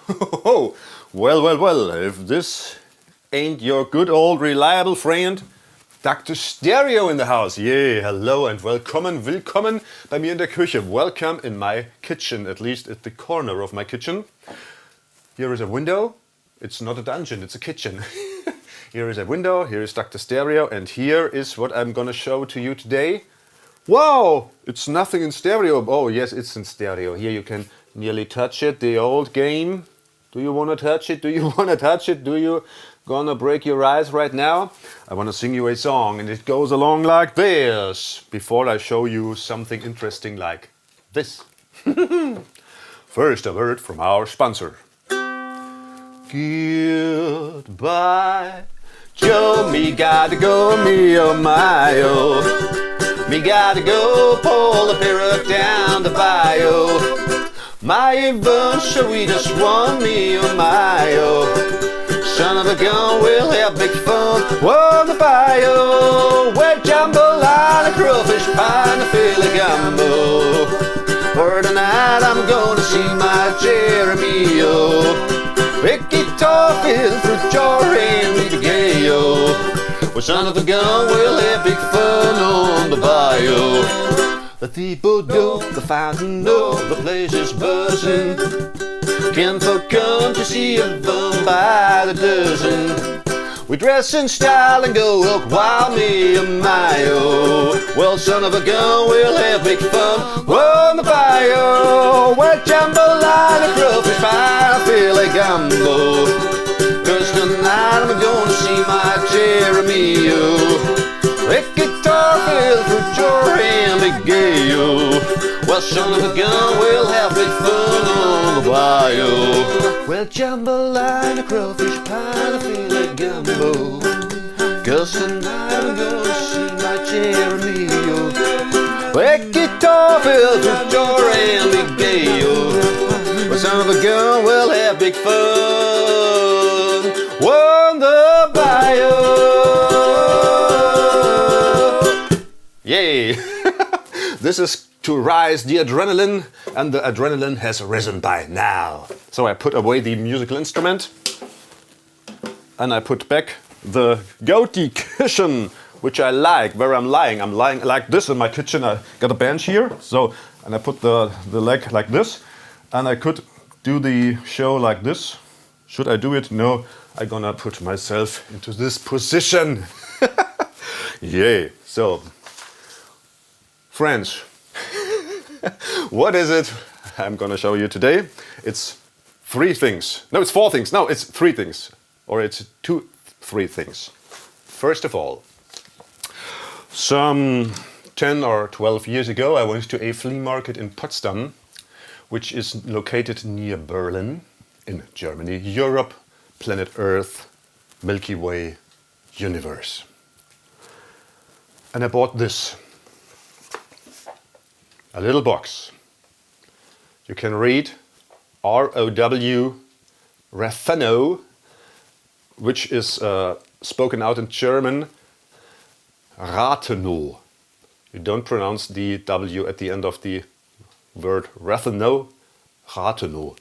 Oh, well, if this ain't your good old reliable friend, Dr. Stereo in the house. Yeah, hello and willkommen bei mir in der Küche. Welcome in my kitchen, at least at the corner of my kitchen. Here is a window. It's not a dungeon, it's a kitchen. Here is a window, here is Dr. Stereo, and here is what I'm gonna show to you today. Wow, it's nothing in stereo. Oh yes, it's in stereo. Here you can nearly touch it, the old game. Do you wanna touch it? Do you wanna touch it? Do you gonna break your eyes right now? I wanna sing you a song and it goes along like this. Before I show you something interesting like this. First a word from our sponsor. Goodbye, Joe, me gotta go, me oh my oh. Me gotta go pull the pirate down the bayou. My adventure we just won, me oh my oh. Son of a gun, we'll have big fun. Whoa, the bayou, where jambalaya, crayfish pie, and a filly gumbo. For tonight I'm gonna see my Jeremy oh. Big guitar filled for joy and me gay-o. Well, son of a gun, we'll have big fun on the bayou. The people know, the fountain know, the place is buzzing. Kinfolk come to see a fun by the dozen. We dress in style and go up wild, me and my-o. Well, son of a gun, we'll have big fun on the bayou. Where jambalaya, crayfish pie, I feel like gumbo. Cause tonight I'm gonna see my Jeremy-o. Rick guitar filled for joy and big gay-o. Well, son of a gun, we'll have big fun on the bayou. Well, jambalaya, crayfish pie, I feel like gumbo. Cause tonight I'm gonna see my Jeremy-o. Rick guitar filled for joy and big gay-o. Well, son of a gun, we'll have big fun on the bayou. Yay! This is to rise the adrenaline, and the adrenaline has risen by now. So I put away the musical instrument and I put back the goatee cushion, which I like, where I'm lying. I'm lying like this in my kitchen. I got a bench here, and I put the leg like this, and I could do the show like this. Should I do it? No, I'm gonna put myself into this position. Yay! So, friends, what is it I'm gonna show you today? It's three things. No, it's four things. No, it's three things. Or it's three things. First of all, some 10 or 12 years ago, I went to a flea market in Potsdam, which is located near Berlin, in Germany, Europe, planet Earth, Milky Way, universe. And I bought this. A little box. You can read R-O-W Ratheno, which is spoken out in German, Ratheno. You don't pronounce the W at the end of the word Ratheno, Ratheno.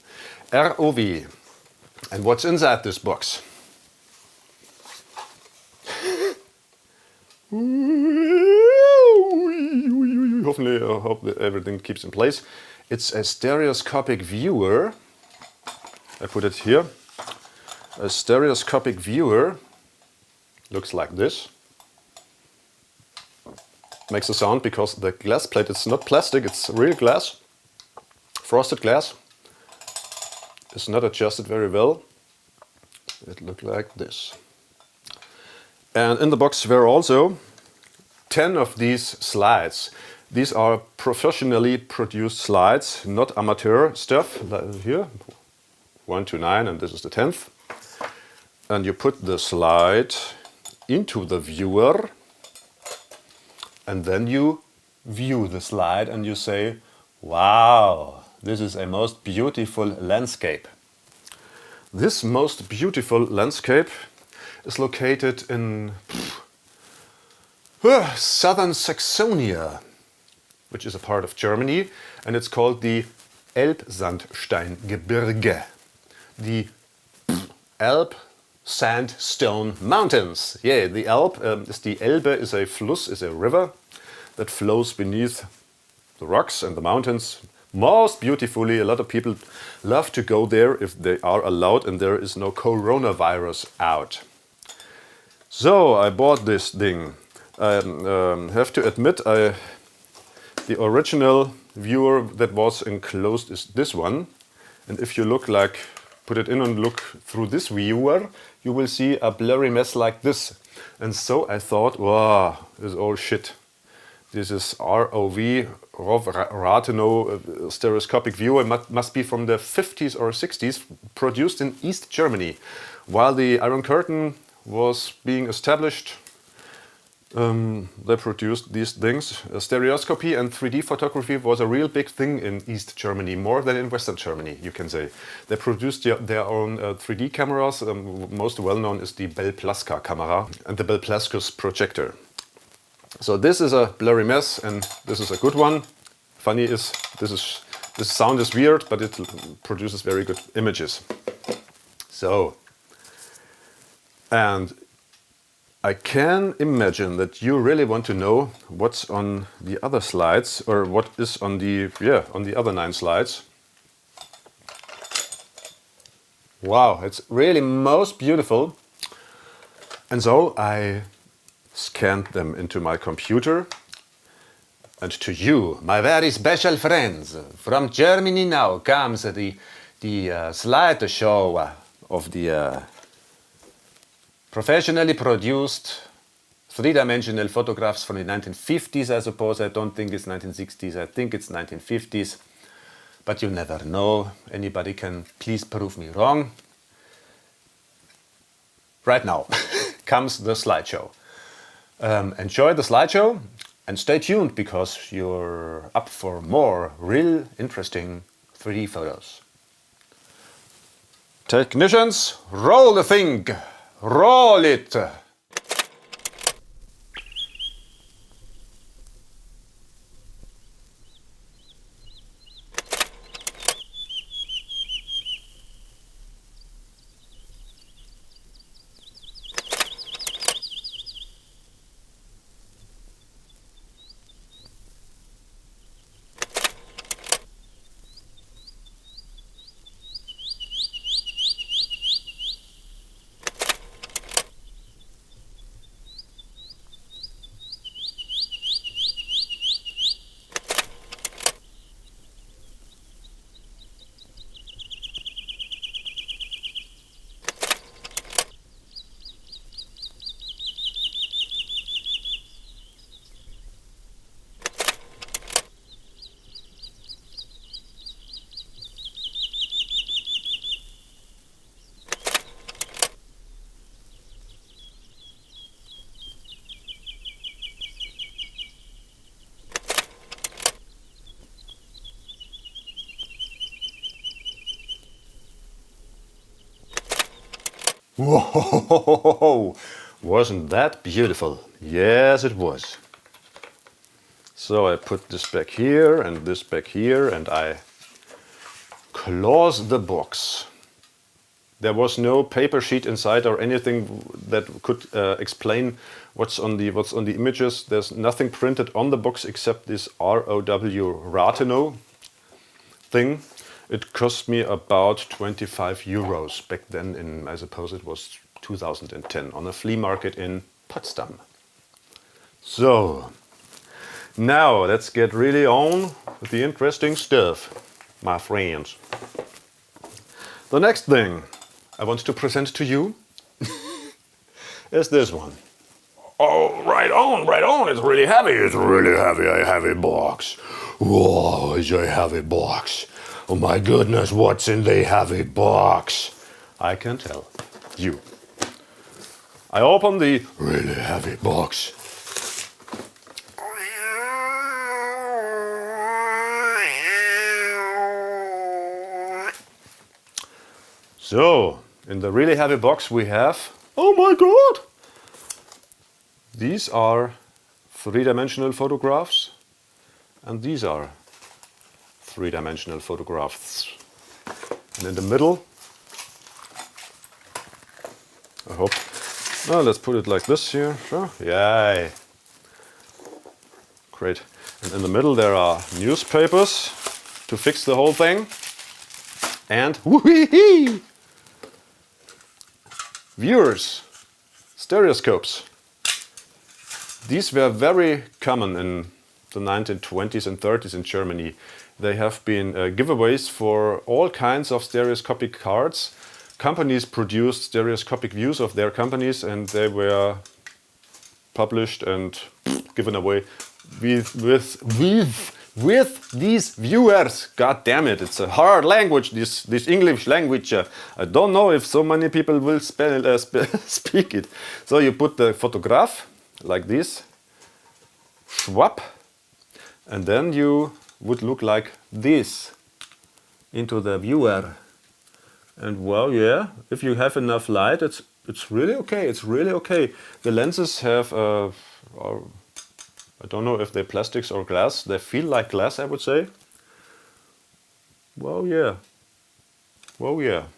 R-O-V. And what's inside this box? Hopefully, I hope that everything keeps in place. It's a stereoscopic viewer. I put it here. A stereoscopic viewer looks like this. Makes a sound because the glass plate is not plastic, it's real glass. Frosted glass. It's not adjusted very well. It looked like this. And in the box were also 10 of these slides. These are professionally produced slides, not amateur stuff. Here, 1 to 9, and this is the 10th. And you put the slide into the viewer, and then you view the slide and you say, wow, this is a most beautiful landscape. This most beautiful landscape is located in southern Saxonia, which is a part of Germany, and it's called the Elbsandsteingebirge. the Alp Sandstone Mountains. Yeah, the Alp is the Elbe, is a Fluss, is a river that flows beneath the rocks and the mountains most beautifully. A lot of people love to go there if they are allowed and there is no coronavirus out. So I bought this thing. I have to admit, the original viewer that was enclosed is this one. And if you look like, put it in and look through this viewer, you will see a blurry mess like this. And so I thought, wow, this is all shit. This is ROV, Rathenau stereoscopic viewer, must be from the 50s or 60s, produced in East Germany. While the Iron Curtain was being established, they produced these things. Stereoscopy and 3D photography was a real big thing in East Germany, more than in Western Germany, you can say. They produced their own 3D cameras. Most well known is the Bell Plaska camera and the Bell Plaskus projector. So this is a blurry mess and this is a good one. Funny is this sound is weird, but it produces very good images. So, and I can imagine that you really want to know what's on the other slides, or what is on the other 9 slides. Wow, it's really most beautiful. And so I scanned them into my computer. And to you, my very special friends, from Germany now comes the slideshow of the professionally produced 3-dimensional photographs from the 1950s, I suppose. I don't think it's 1960s, I think it's 1950s. But you never know. Anybody can please prove me wrong. Right now comes the slideshow. Enjoy the slideshow and stay tuned because you're up for more real interesting 3D photos. Technicians, roll the thing! Roll it! Whoa! Wasn't that beautiful? Yes, it was. So I put this back here and this back here and I close the box. There was no paper sheet inside or anything that could explain what's on the images. There's nothing printed on the box except this ROW Rathenau thing. It cost me about 25 euros back then in, I suppose it was 2010, on a flea market in Potsdam. So, now let's get really on with the interesting stuff, my friends. The next thing I want to present to you is this one. Oh, right on, it's really heavy, a heavy box. Whoa, it's a heavy box. Oh my goodness, what's in the heavy box? I can tell you. I open the really heavy box. So, in the really heavy box we have, oh my god! These are 3-dimensional photographs, and these are 3-dimensional photographs. And in the middle I hope. Oh, let's put it like this here. Sure. Yay. Great. And in the middle there are newspapers to fix the whole thing. And whee-hee! Viewers, stereoscopes. These were very common in the 1920s and 30s in Germany. They have been giveaways for all kinds of stereoscopic cards. Companies produced stereoscopic views of their companies and they were published and given away with these viewers. God damn it, it's a hard language, this English language. I don't know if so many people will speak it. So you put the photograph like this, swap, and then you would look like this into the viewer. And well, yeah, if you have enough light, it's really okay. It's really okay. The lenses have I don't know if they're plastics or glass. They feel like glass, I would say. Well, yeah. Well, yeah.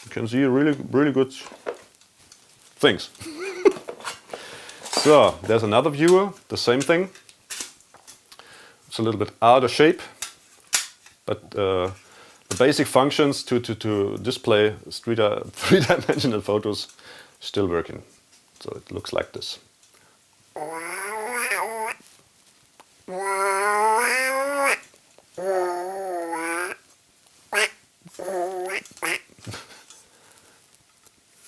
You can see really, really good things. So, there's another viewer, the same thing. It's a little bit out of shape, but the basic functions to display three-dimensional photos still working. So it looks like this.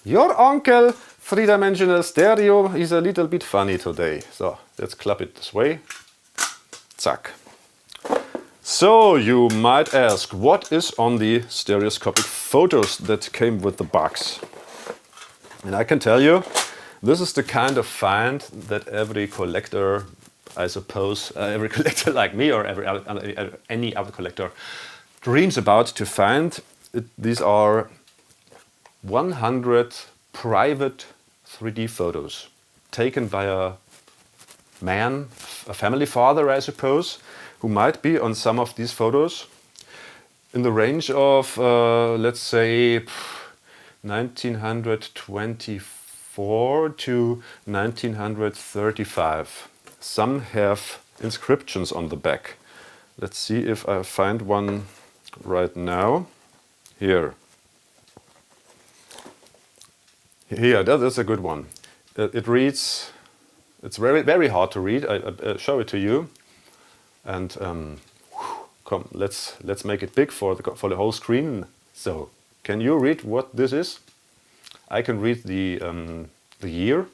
Your uncle three-dimensional stereo is a little bit funny today. So let's clap it this way. Zack. So you might ask, what is on the stereoscopic photos that came with the box? And I can tell you, this is the kind of find that every collector, I suppose, every collector like me or any other collector dreams about to find. These are 100 private 3D photos taken by a man, a family father, I suppose, who might be on some of these photos in the range of, let's say, 1924 to 1935. Some have inscriptions on the back. Let's see if I find one right now. Here. Here, that is a good one. It reads, it's very, very hard to read. I'll show it to you. And come, let's make it big for the whole screen. So, can you read what this is? I can read the year.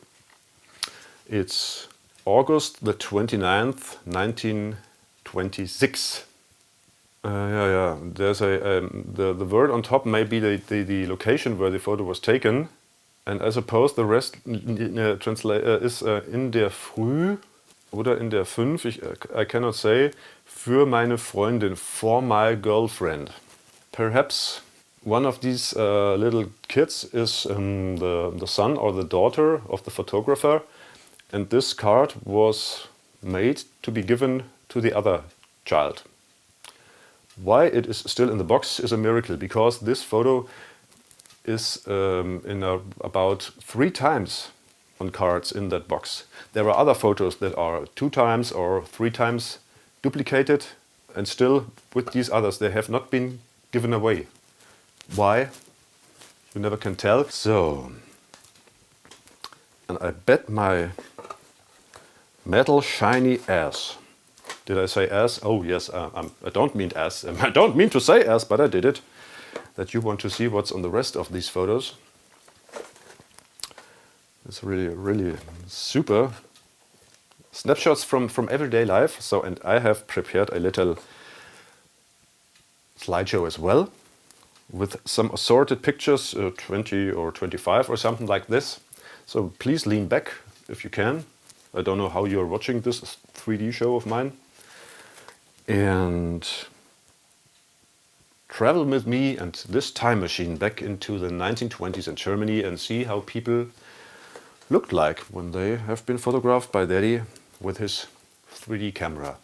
It's August the 29th, 1926. Yeah. There's the word on top may be the location where the photo was taken. And I suppose the rest is in der Früh oder in der 5, I cannot say, für meine Freundin, for my girlfriend. Perhaps one of these little kids is the son or the daughter of the photographer, and this card was made to be given to the other child. Why it is still in the box is a miracle, because this photo is about 3 times on cards in that box. There are other photos that are 2 times or 3 times duplicated, and still with these others they have not been given away. Why? You never can tell. So, and I bet my metal shiny ass. Did I say ass? Oh yes, I don't mean ass. I don't mean to say ass, but I did it. That you want to see what's on the rest of these photos. It's really, really super. Snapshots from everyday life. So, and I have prepared a little slideshow as well, with some assorted pictures, 20 or 25 or something like this. So please lean back if you can. I don't know how you're watching this 3D show of mine. And travel with me and this time machine back into the 1920s in Germany and see how people looked like when they have been photographed by Daddy with his 3D camera.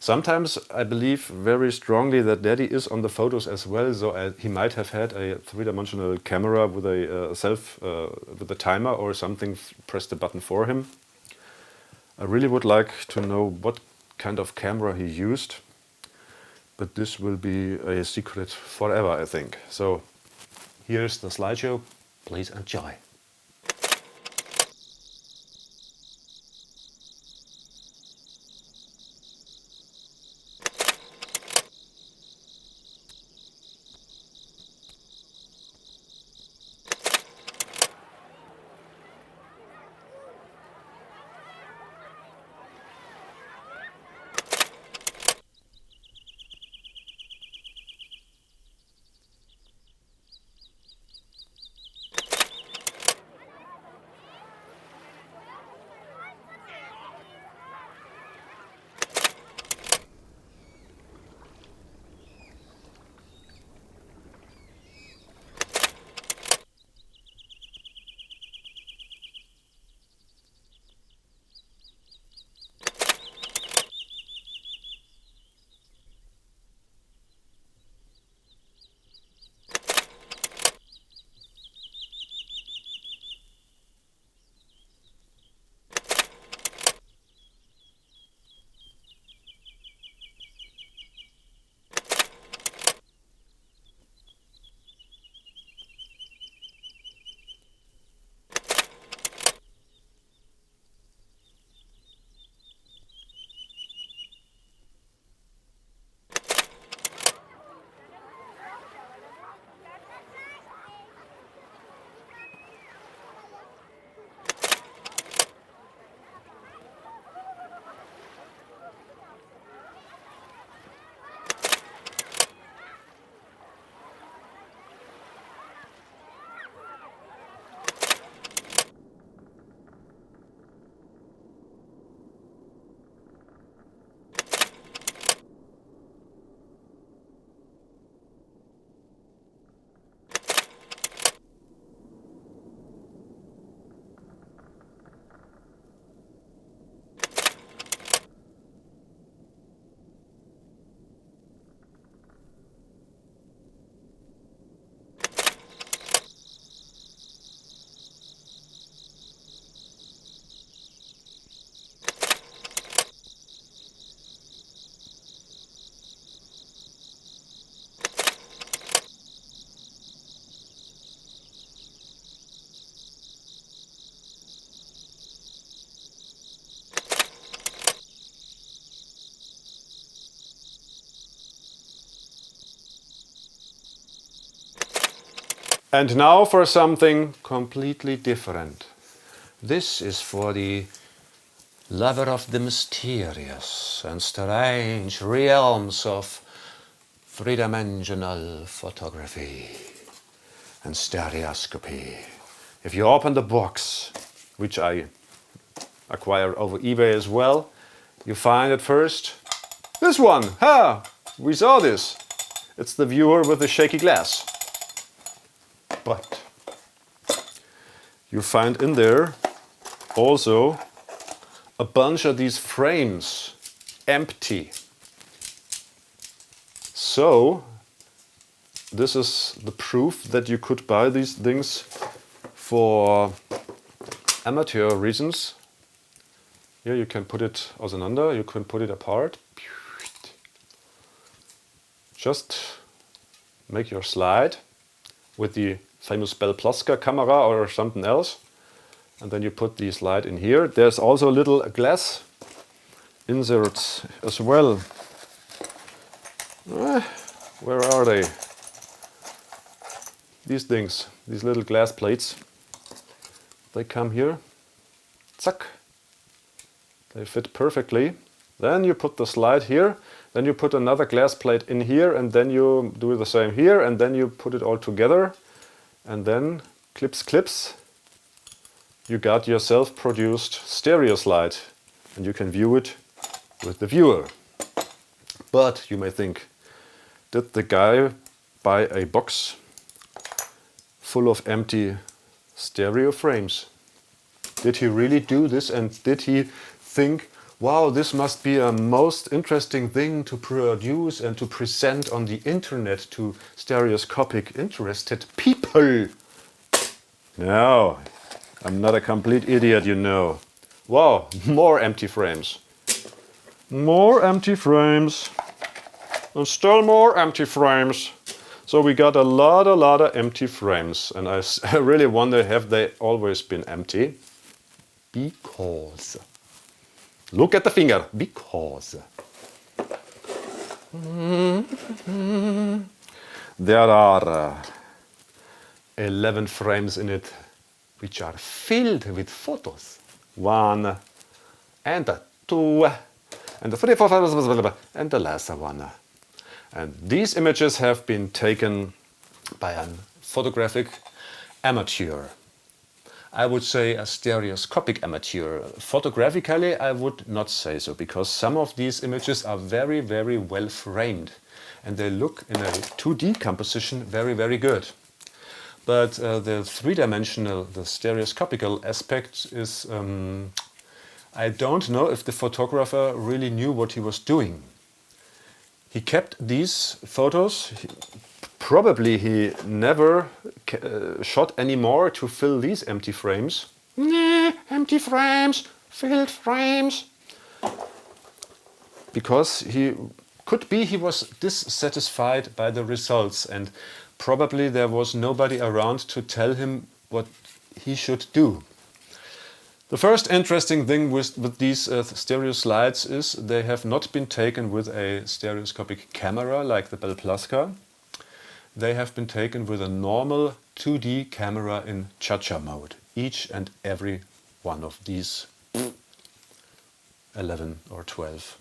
Sometimes I believe very strongly that Daddy is on the photos as well, so he might have had a three-dimensional camera with a with a timer or something, pressed the button for him. I really would like to know what kind of camera he used, but this will be a secret forever, I think. So here's the slideshow. Please enjoy. And now for something completely different. This is for the lover of the mysterious and strange realms of three-dimensional photography and stereoscopy. If you open the box, which I acquired over eBay as well, you find at first this one. Ha! We saw this. It's the viewer with the shaky glass. But you find in there also a bunch of these frames empty. So this is the proof that you could buy these things for amateur reasons. Here you can put it auseinander, you can put it apart. Just make your slide with the famous Bell Pluska camera or something else, and then you put the slide in here. There's also little glass inserts as well. Where are they? These things, these little glass plates, they come here. Zack. They fit perfectly. Then you put the slide here, then you put another glass plate in here, and then you do the same here, and then you put it all together, and then clips, you got your self-produced stereo slide, and you can view it with the viewer. But you may think, did the guy buy a box full of empty stereo frames? Did he really do this, and did he think Wow, this must be a most interesting thing to produce and to present on the internet to stereoscopic interested people. No, I'm not a complete idiot, you know. Wow, more empty frames. More empty frames. And still more empty frames. So we got a lot of empty frames. And I really wonder, have they always been empty? Because. Look at the finger. Because. There are 11 frames in it which are filled with photos. 1 and 2 and 3, 4, 5, and the last one. And these images have been taken by a photographic amateur. I would say a stereoscopic amateur. Photographically, I would not say so, because some of these images are very, very well framed. And they look in a 2D composition very, very good. But the three-dimensional, the stereoscopical aspect is, I don't know if the photographer really knew what he was doing. He kept these photos. Probably he never shot any more to fill these empty frames. Empty frames, filled frames. Because he was dissatisfied by the results, and probably there was nobody around to tell him what he should do. The first interesting thing with these stereo slides is they have not been taken with a stereoscopic camera like the Bell Plasca. They have been taken with a normal 2D camera in Cha-Cha mode. Each and every one of these 11 or 12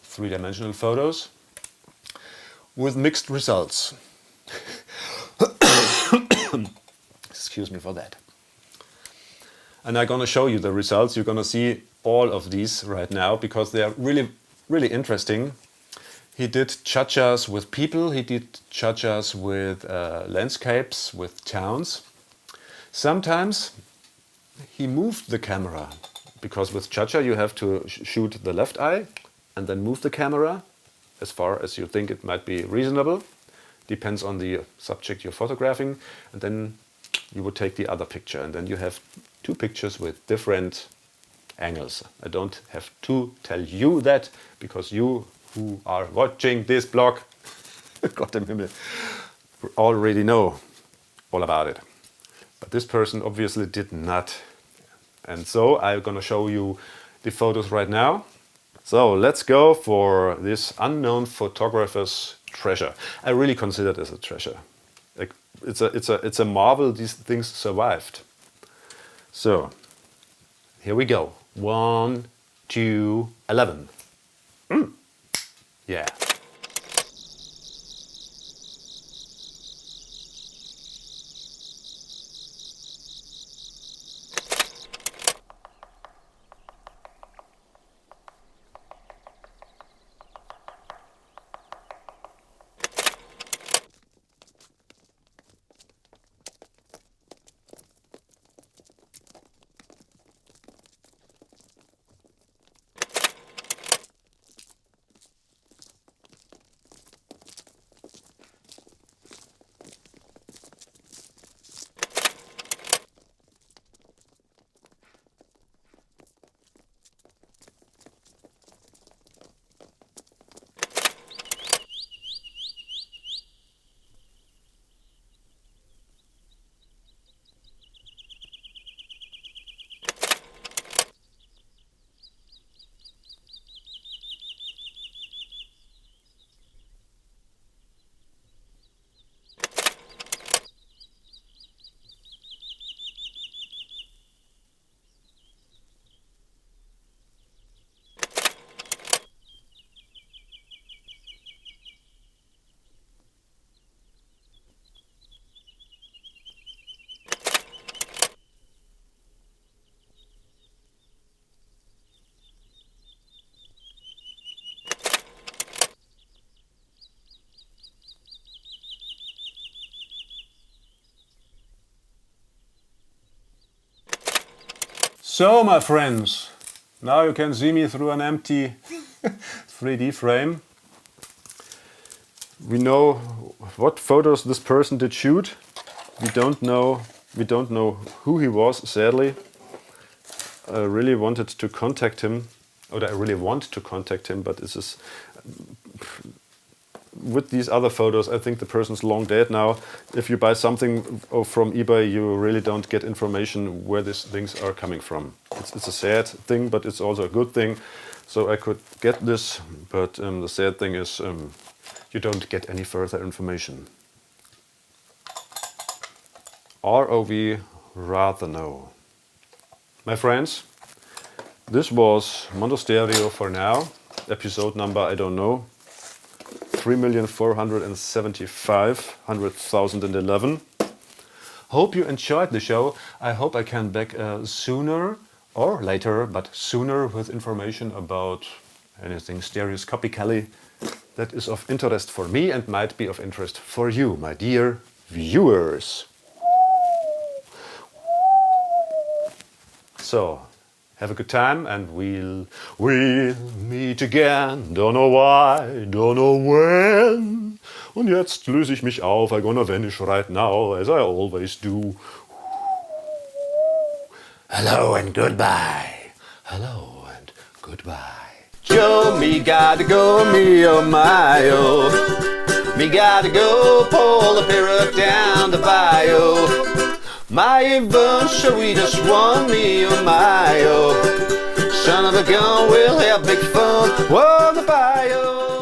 three-dimensional photos with mixed results. Excuse me for that. And I'm going to show you the results. You're going to see all of these right now because they are really, really interesting. He did cha-chas with people, he did cha-chas with landscapes, with towns. Sometimes he moved the camera, because with cha-cha you have to shoot the left eye and then move the camera as far as you think it might be reasonable. Depends on the subject you're photographing, and then you would take the other picture, and then you have two pictures with different angles. I don't have to tell you that, because you who are watching this blog, Gott im Himmel, already know all about it. But this person obviously did not. And so I'm going to show you the photos right now. So let's go for this unknown photographer's treasure. I really consider this a treasure. Like, it's a marvel these things survived. So here we go. 1, 2, 11. Yeah. So, my friends, Now you can see me through an empty 3D frame. We know what photos this person did shoot. We don't know who he was, sadly. I really wanted to contact him, or I really want to contact him, but this is with these other photos, I think the person's long dead now. If you buy something from eBay, you really don't get information where these things are coming from. It's a sad thing, but it's also a good thing. So I could get this, but the sad thing is you don't get any further information. ROV rather no. My friends, this was Mondo Stereo for now. Episode number, I don't know, 3,475,111. Hope you enjoyed the show. I hope I can back sooner or later, but sooner, with information about anything stereoscopically that is of interest for me and might be of interest for you, my dear viewers. So, have a good time and we'll meet again. Don't know why, don't know when. Und jetzt löse ich mich auf. I'm gonna vanish right now, as I always do. Hello and goodbye. Hello and goodbye. Joe, me gotta go, me oh my oh. Me gotta go, pull the pirate down the bayou. My adventure, we just won, me oh my oh. Son of a gun, we'll have big fun. Whoa, the bayou.